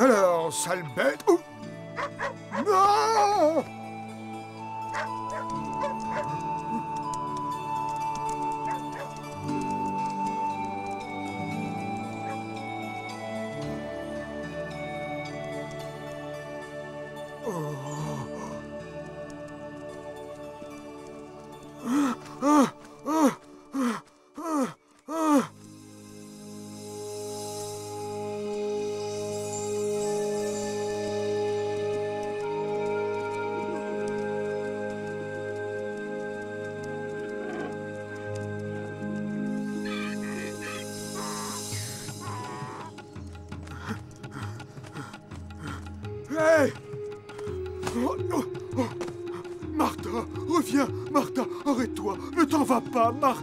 Alors, sale bête... Oh. Non! Hey! Oh, oh, oh. Martha, reviens! Martha, arrête-toi! Ne t'en vas pas, Martha!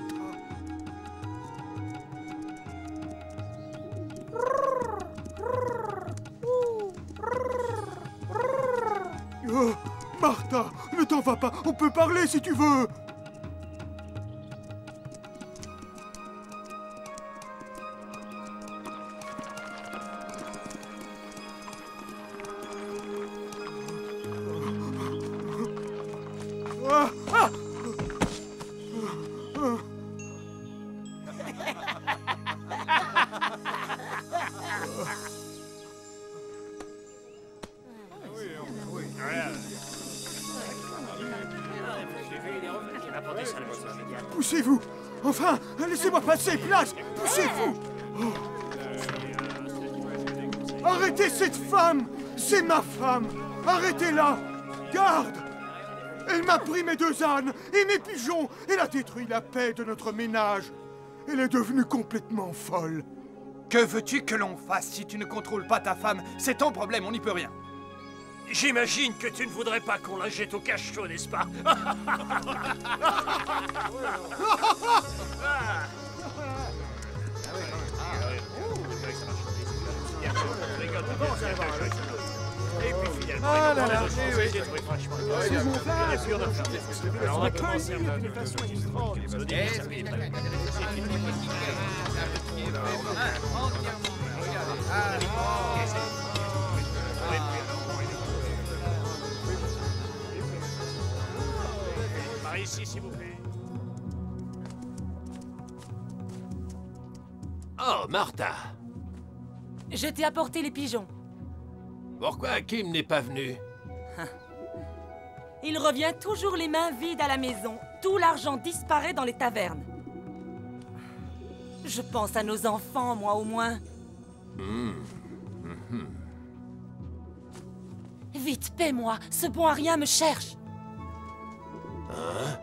Oh, Martha, ne t'en vas pas! On peut parler si tu veux! Ah, ah. Poussez-vous! Enfin, laissez-moi passer, place! Poussez-vous! Oh. Arrêtez cette femme! C'est ma femme! Arrêtez-la! Garde! Elle m'a pris mes 2 ânes et mes pigeons! Elle a détruit la paix de notre ménage! Elle est devenue complètement folle! Que veux-tu que l'on fasse si tu ne contrôles pas ta femme? C'est ton problème, on n'y peut rien. J'imagine que tu ne voudrais pas qu'on la jette au cachot, n'est-ce pas? Et puis finalement, Ah là là, oui. j'ai trouvé franchement bien sûr de alors on va commencer à d'une façon par ici, s'il vous plaît. Oh, Martha! Je t'ai apporté les pigeons. Pourquoi Kim n'est pas venu? Il revient toujours les mains vides à la maison. Tout l'argent disparaît dans les tavernes. Je pense à nos enfants, moi au moins. Vite, paie-moi. Ce bon à rien me cherche. Hein?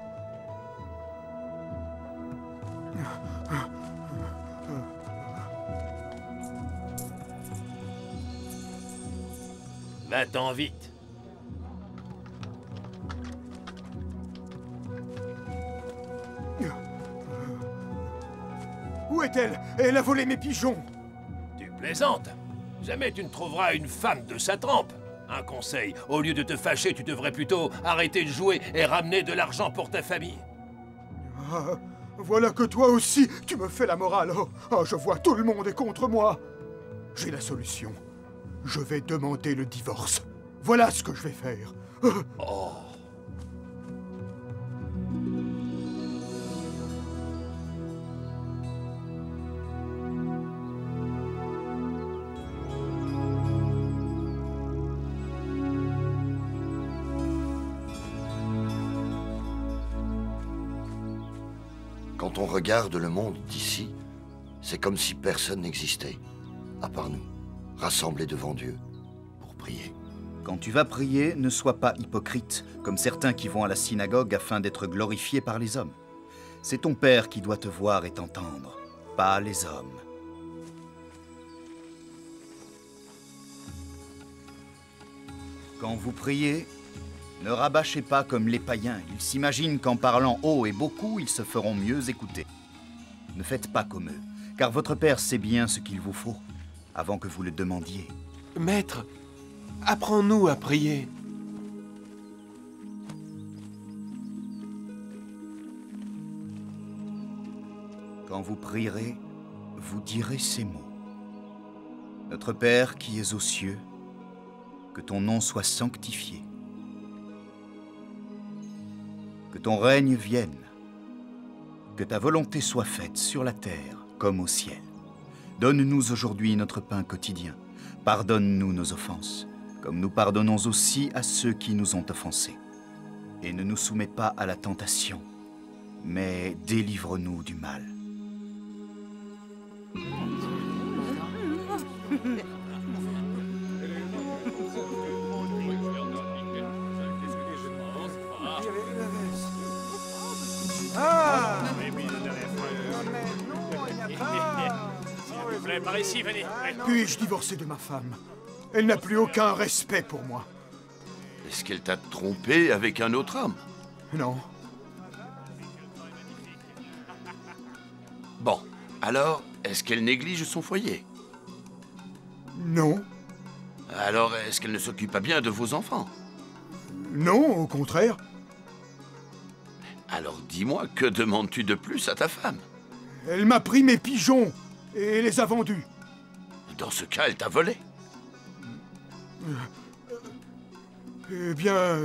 Va-t'en vite. Où est-elle? Elle a volé mes pigeons! Tu plaisantes? Jamais tu ne trouveras une femme de sa trempe. Un conseil, au lieu de te fâcher, tu devrais plutôt arrêter de jouer et ramener de l'argent pour ta famille. Ah, voilà que toi aussi, tu me fais la morale. Oh, oh, je vois, tout le monde est contre moi. J'ai la solution. Je vais demander le divorce. Voilà ce que je vais faire. Oh. Quand on regarde le monde d'ici, c'est comme si personne n'existait, à part nous, rassemblés devant Dieu, pour prier. Quand tu vas prier, ne sois pas hypocrite, comme certains qui vont à la synagogue afin d'être glorifiés par les hommes. C'est ton Père qui doit te voir et t'entendre, pas les hommes. Quand vous priez, ne rabâchez pas comme les païens. Ils s'imaginent qu'en parlant haut et beaucoup, ils se feront mieux écouter. Ne faites pas comme eux, car votre Père sait bien ce qu'il vous faut, avant que vous le demandiez. Maître, apprends-nous à prier. Quand vous prierez, vous direz ces mots. Notre Père qui es aux cieux, que ton nom soit sanctifié. Que ton règne vienne. Que ta volonté soit faite sur la terre comme au ciel. Donne-nous aujourd'hui notre pain quotidien. Pardonne-nous nos offenses, comme nous pardonnons aussi à ceux qui nous ont offensés. Et ne nous soumets pas à la tentation, mais délivre-nous du mal. Ah! S'il vous plaît, par ici, venez. Puis-je divorcer de ma femme? Elle n'a plus aucun respect pour moi. Est-ce qu'elle t'a trompé avec un autre homme? Non. Bon, alors, est-ce qu'elle néglige son foyer? Non. Alors, est-ce qu'elle ne s'occupe pas bien de vos enfants? Non, au contraire. Alors dis-moi, que demandes-tu de plus à ta femme? Elle m'a pris mes pigeons et les a vendus. Dans ce cas, elle t'a volé. Eh bien...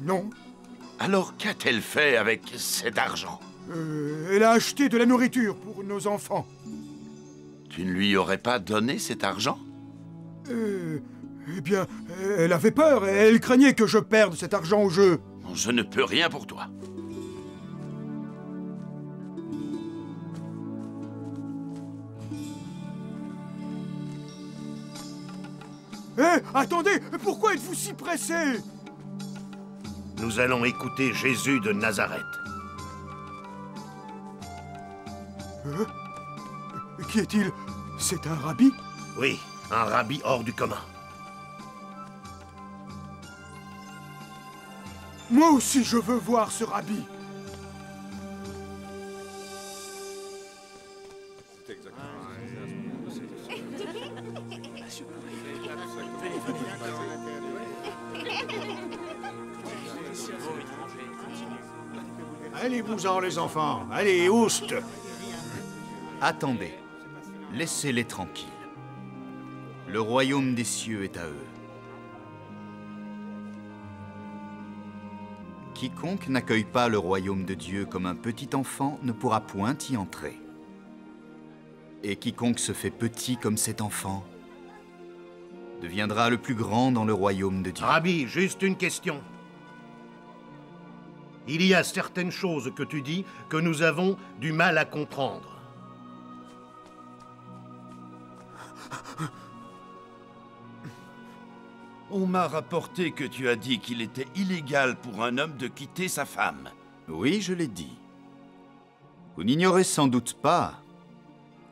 non. Alors qu'a-t-elle fait avec cet argent? Elle a acheté de la nourriture pour nos enfants. Tu ne lui aurais pas donné cet argent? Eh bien, elle avait peur. Elle craignait que je perde cet argent au jeu. Je ne peux rien pour toi. Hé, attendez! Pourquoi êtes-vous si pressé? Nous allons écouter Jésus de Nazareth. Qui est-il? C'est un rabbi? Oui, un rabbi hors du commun. Moi aussi, je veux voir ce rabbi. Allez-vous-en, les enfants. Allez, oust. Attendez, laissez-les tranquilles. Le royaume des cieux est à eux. Quiconque n'accueille pas le royaume de Dieu comme un petit enfant ne pourra point y entrer. Et quiconque se fait petit comme cet enfant deviendra le plus grand dans le royaume de Dieu. Rabbi, juste une question. Il y a certaines choses que tu dis que nous avons du mal à comprendre. On m'a rapporté que tu as dit qu'il était illégal pour un homme de quitter sa femme. Oui, je l'ai dit. Vous n'ignorez sans doute pas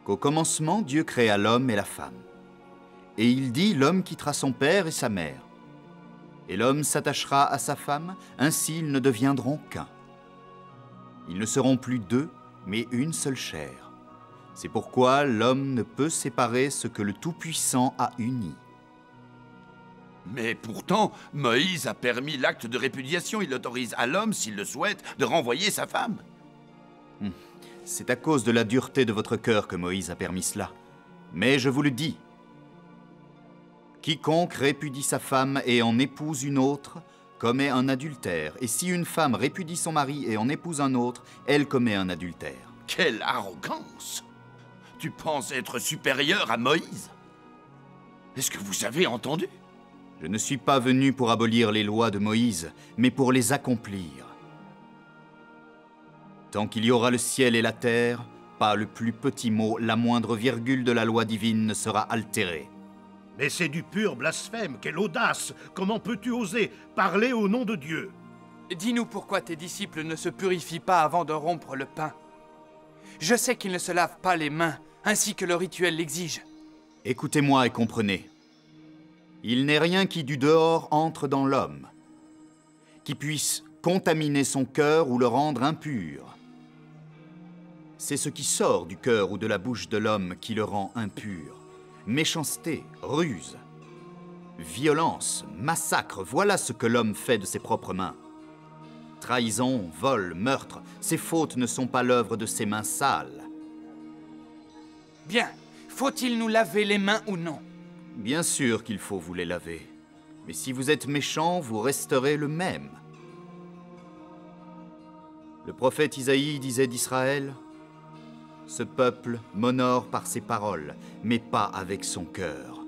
qu'au commencement, Dieu créa l'homme et la femme. Et il dit, l'homme quittera son père et sa mère. Et l'homme s'attachera à sa femme, ainsi ils ne deviendront qu'un. Ils ne seront plus deux, mais une seule chair. C'est pourquoi l'homme ne peut séparer ce que le Tout-Puissant a uni. Mais pourtant, Moïse a permis l'acte de répudiation. Il autorise à l'homme, s'il le souhaite, de renvoyer sa femme. C'est à cause de la dureté de votre cœur que Moïse a permis cela. Mais je vous le dis, quiconque répudie sa femme et en épouse une autre commet un adultère. Et si une femme répudie son mari et en épouse un autre, elle commet un adultère. Quelle arrogance! Tu penses être supérieur à Moïse? Est-ce que vous avez entendu? Je ne suis pas venu pour abolir les lois de Moïse, mais pour les accomplir. Tant qu'il y aura le ciel et la terre, pas le plus petit mot, la moindre virgule de la loi divine ne sera altérée. Mais c'est du pur blasphème, quelle audace! Comment peux-tu oser parler au nom de Dieu? Dis-nous pourquoi tes disciples ne se purifient pas avant de rompre le pain. Je sais qu'ils ne se lavent pas les mains, ainsi que le rituel l'exige. Écoutez-moi et comprenez. Il n'est rien qui du dehors entre dans l'homme, qui puisse contaminer son cœur ou le rendre impur. C'est ce qui sort du cœur ou de la bouche de l'homme qui le rend impur. Méchanceté, ruse, violence, massacre, voilà ce que l'homme fait de ses propres mains. Trahison, vol, meurtre, ces fautes ne sont pas l'œuvre de ses mains sales. Bien. Faut-il nous laver les mains ou non? Bien sûr qu'il faut vous les laver. Mais si vous êtes méchant, vous resterez le même. Le prophète Isaïe disait d'Israël, « Ce peuple m'honore par ses paroles, mais pas avec son cœur. »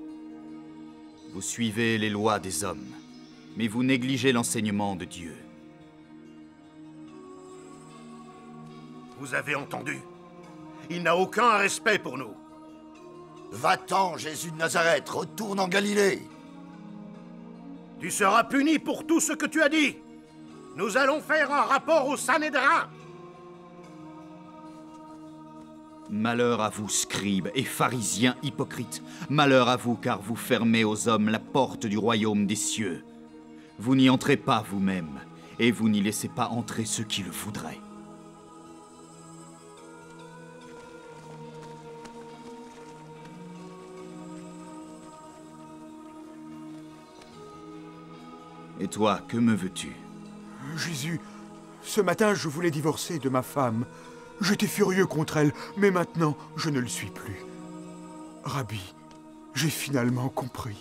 Vous suivez les lois des hommes, mais vous négligez l'enseignement de Dieu. Vous avez entendu? Il n'a aucun respect pour nous. Va-t'en, Jésus de Nazareth, retourne en Galilée. Tu seras puni pour tout ce que tu as dit. Nous allons faire un rapport au Sanhédrin. Malheur à vous, scribes et pharisiens hypocrites. Malheur à vous, car vous fermez aux hommes la porte du royaume des cieux. Vous n'y entrez pas vous-même, et vous n'y laissez pas entrer ceux qui le voudraient. Et toi, que me veux-tu? Jésus, ce matin, je voulais divorcer de ma femme. J'étais furieux contre elle, mais maintenant, je ne le suis plus. Rabbi, j'ai finalement compris.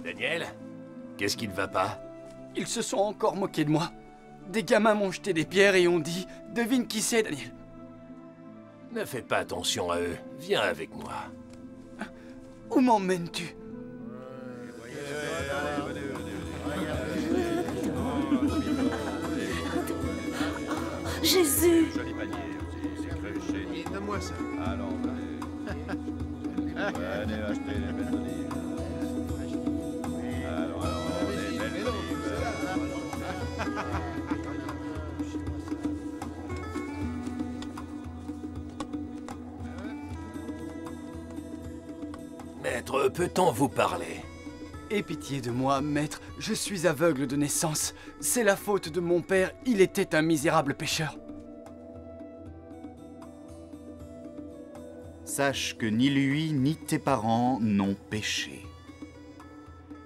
Daniel, qu'est-ce qui ne va pas? Ils se sont encore moqués de moi. Des gamins m'ont jeté des pierres et ont dit « Devine qui c'est, Daniel ?» Ne fais pas attention à eux. Viens avec moi. Où m'emmènes-tu? Jésus! Donne-moi ça. Alors, allez acheter les belles olives. Alors, les belles olives. Maître, peut-on vous parler? Aie pitié de moi, maître. Je suis aveugle de naissance. C'est la faute de mon père. Il était un misérable pécheur. Sache que ni lui ni tes parents n'ont péché.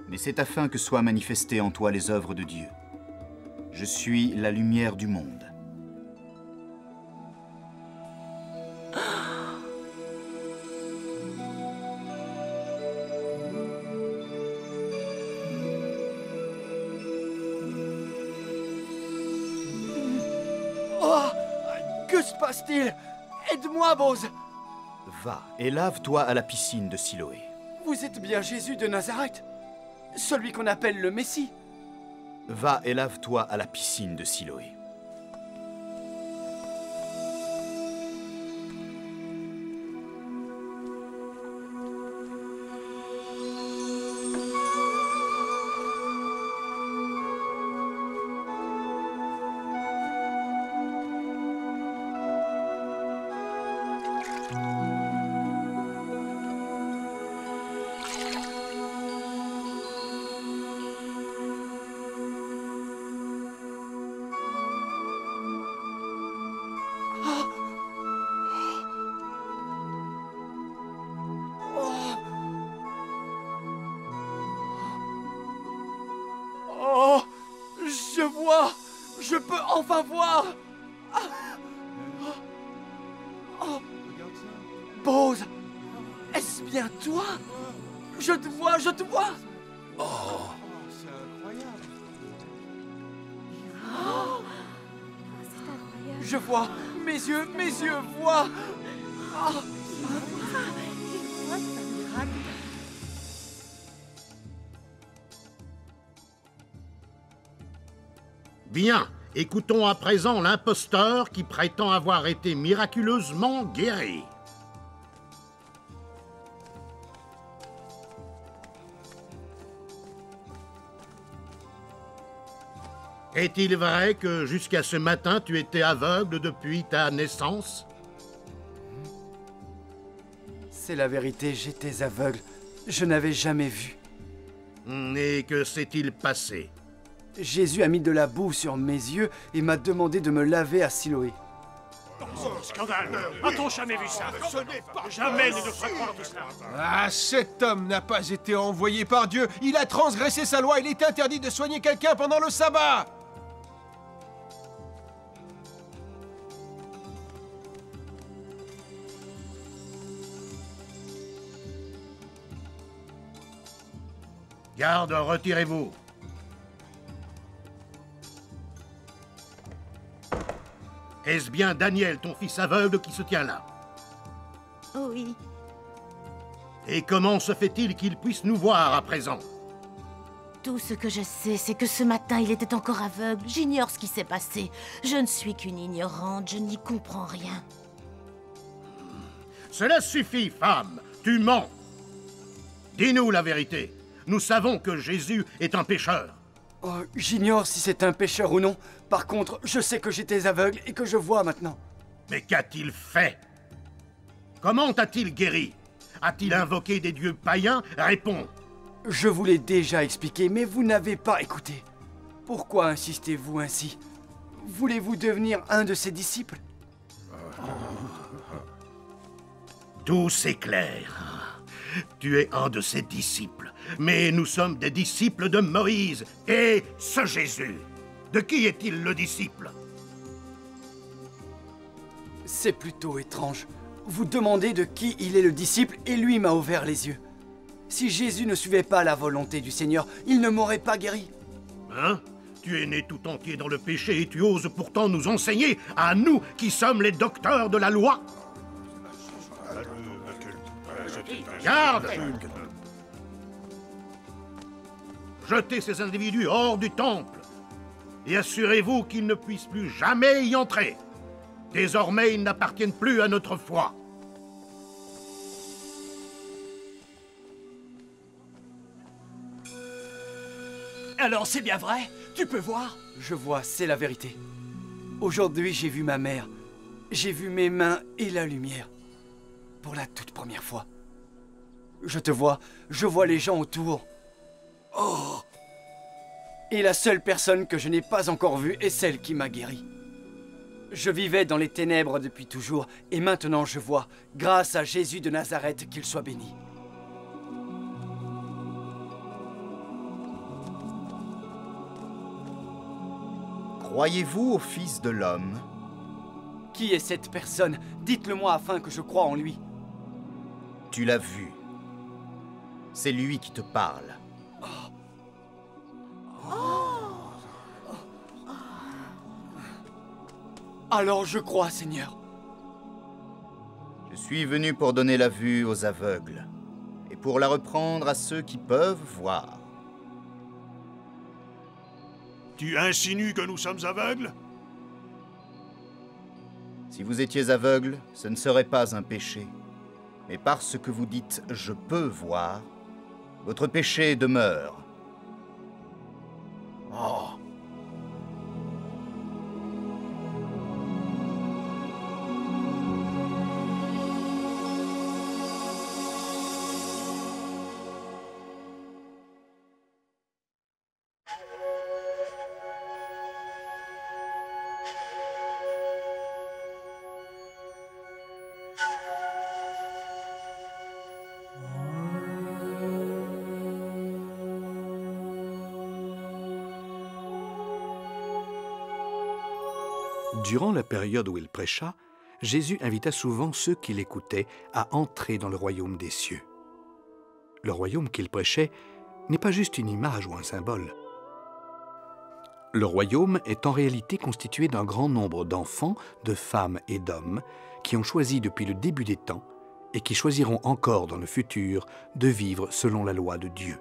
Mais c'est afin que soient manifestées en toi les œuvres de Dieu. Je suis la lumière du monde. Oh! Que se passe-t-il? Aide-moi, Bose! Va et lave-toi à la piscine de Siloé. Vous êtes bien Jésus de Nazareth? Celui qu'on appelle le Messie? Va et lave-toi à la piscine de Siloé. Oh! Je vois! Je peux enfin voir! Oh! Bose! Est-ce bien toi? Je te vois, je te vois! Oh, C'est incroyable. Je vois! Mes yeux voient! Oh! Bien, écoutons à présent l'imposteur qui prétend avoir été miraculeusement guéri. Est-il vrai que jusqu'à ce matin tu étais aveugle depuis ta naissance? C'est la vérité, j'étais aveugle. Je n'avais jamais vu. Et que s'est-il passé? Jésus a mis de la boue sur mes yeux et m'a demandé de me laver à Siloé. Scandale! A-t-on jamais vu ça? Jamais ne nous fera croire tout cela! Ah, cet homme n'a pas été envoyé par Dieu. Il a transgressé sa loi. Il est interdit de soigner quelqu'un pendant le sabbat. Garde, retirez-vous. Est-ce bien Daniel, ton fils aveugle, qui se tient là? Oui. Et comment se fait-il qu'il puisse nous voir à présent? Tout ce que je sais, c'est que ce matin, il était encore aveugle. J'ignore ce qui s'est passé. Je ne suis qu'une ignorante, je n'y comprends rien. Cela suffit, femme. Tu mens. Dis-nous la vérité. Nous savons que Jésus est un pécheur. Oh, j'ignore si c'est un pécheur ou non. Par contre, je sais que j'étais aveugle et que je vois maintenant. Mais qu'a-t-il fait? Comment t'a-t-il guéri? A-t-il invoqué des dieux païens? Réponds. Je vous l'ai déjà expliqué, mais vous n'avez pas écouté. Pourquoi insistez-vous ainsi? Voulez-vous devenir un de ses disciples? Tout s'éclaire. Tu es un de ses disciples. Mais nous sommes des disciples de Moïse. Et ce Jésus, de qui est-il le disciple? C'est plutôt étrange. Vous demandez de qui il est le disciple et lui m'a ouvert les yeux. Si Jésus ne suivait pas la volonté du Seigneur, il ne m'aurait pas guéri. Hein? Tu es né tout entier dans le péché et tu oses pourtant nous enseigner, à nous qui sommes les docteurs de la loi? Garde! Jetez ces individus hors du temple et assurez-vous qu'ils ne puissent plus jamais y entrer. Désormais, ils n'appartiennent plus à notre foi. Alors c'est bien vrai? Tu peux voir? Je vois, c'est la vérité. Aujourd'hui, j'ai vu ma mère. J'ai vu mes mains et la lumière. Pour la toute première fois. Je te vois, je vois les gens autour. Oh! Et la seule personne que je n'ai pas encore vue est celle qui m'a guéri. Je vivais dans les ténèbres depuis toujours, et maintenant je vois, grâce à Jésus de Nazareth, qu'il soit béni. Croyez-vous au Fils de l'homme? Qui est cette personne? Dites-le-moi afin que je croie en lui. Tu l'as vu. C'est lui qui te parle. Alors je crois, Seigneur. Je suis venu pour donner la vue aux aveugles et pour la reprendre à ceux qui peuvent voir. Tu insinues que nous sommes aveugles? Si vous étiez aveugle, ce ne serait pas un péché. Mais parce que vous dites « je peux voir », votre péché demeure. Oh. Durant la période où il prêcha, Jésus invita souvent ceux qui l'écoutaient à entrer dans le royaume des cieux. Le royaume qu'il prêchait n'est pas juste une image ou un symbole. Le royaume est en réalité constitué d'un grand nombre d'enfants, de femmes et d'hommes qui ont choisi depuis le début des temps et qui choisiront encore dans le futur de vivre selon la loi de Dieu.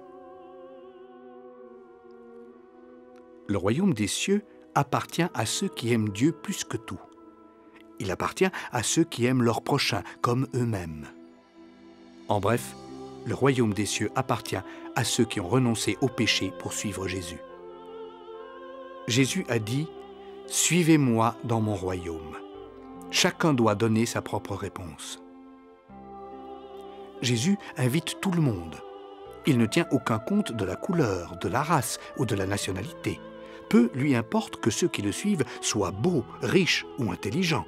Le royaume des cieux appartient à ceux qui aiment Dieu plus que tout. Il appartient à ceux qui aiment leur prochain comme eux-mêmes. En bref, le royaume des cieux appartient à ceux qui ont renoncé au péché pour suivre Jésus. Jésus a dit « Suivez-moi dans mon royaume ». Chacun doit donner sa propre réponse. Jésus invite tout le monde. Il ne tient aucun compte de la couleur, de la race ou de la nationalité. Peu lui importe que ceux qui le suivent soient beaux, riches ou intelligents.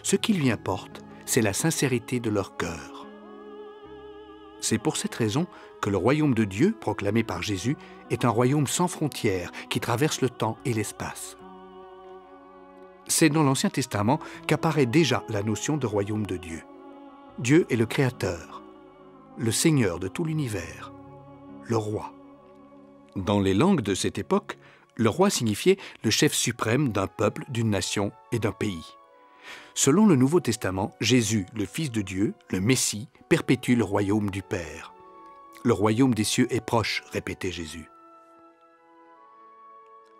Ce qui lui importe, c'est la sincérité de leur cœur. C'est pour cette raison que le royaume de Dieu, proclamé par Jésus, est un royaume sans frontières qui traverse le temps et l'espace. C'est dans l'Ancien Testament qu'apparaît déjà la notion de royaume de Dieu. Dieu est le Créateur, le Seigneur de tout l'univers, le roi. Dans les langues de cette époque, le roi signifiait le chef suprême d'un peuple, d'une nation et d'un pays. Selon le Nouveau Testament, Jésus, le Fils de Dieu, le Messie, perpétue le royaume du Père. Le royaume des cieux est proche, répétait Jésus.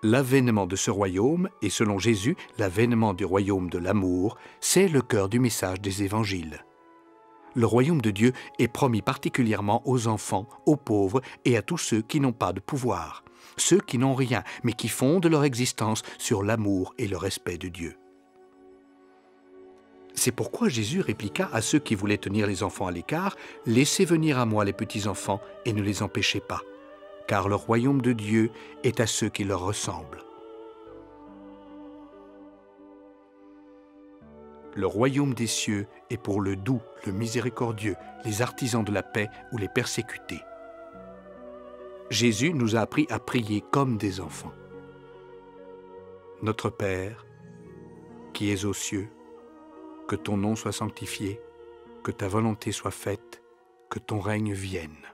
L'avènement de ce royaume, et selon Jésus, l'avènement du royaume de l'amour, c'est le cœur du message des évangiles. Le royaume de Dieu est promis particulièrement aux enfants, aux pauvres et à tous ceux qui n'ont pas de pouvoir, ceux qui n'ont rien, mais qui fondent leur existence sur l'amour et le respect de Dieu. C'est pourquoi Jésus répliqua à ceux qui voulaient tenir les enfants à l'écart, « Laissez venir à moi les petits-enfants et ne les empêchez pas, car le royaume de Dieu est à ceux qui leur ressemblent. » Le royaume des cieux est pour le doux, le miséricordieux, les artisans de la paix ou les persécutés. Jésus nous a appris à prier comme des enfants. Notre Père, qui es aux cieux, que ton nom soit sanctifié, que ta volonté soit faite, que ton règne vienne.